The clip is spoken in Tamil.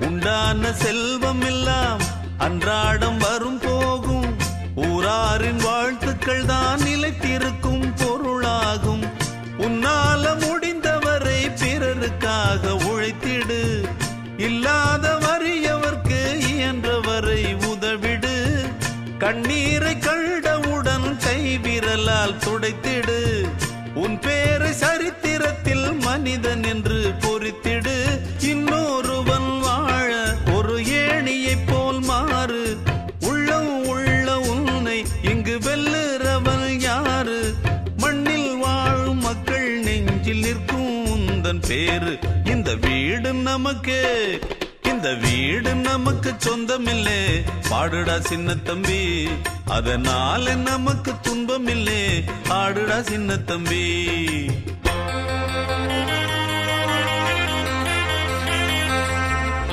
உண்டான செல்வம் எல்லாம் அன்றாடம் வரும் போகும். ஊராரின் வாழ்த்துக்கள் தான் நிலைத்திருக்கும் பொருளாகும். உன்னால முடிந்தவரை பிறருக்காக உழைத்திடு. இல்லாத வறியவர்க்கு இயன்றவரை உதவிடு. கண்ணீரை கண்டவுடன் கைவிரலால் துடைத்திடு. உன் பேரை சரித்திரத்தில் மனிதன் என்று பொறித்திடு. இன்னொருவன் வாழ ஒரு ஏணியைப் போல் மாறு. உள்ளம் உள்ள உன்னை இங்கு வெல்லுறவன் யாரு? மண்ணில் வாழும் மக்கள் நெஞ்சில் நிற்கும் உந்தன் பேரு. இந்த வீடு நமக்கு, இந்த வீடு நமக்கு சொந்தமில்லே. பாடுடா சின்ன தம்பி, அதனால நமக்கு துன்பமில்லே. ஆடுடா சின்ன தம்பி.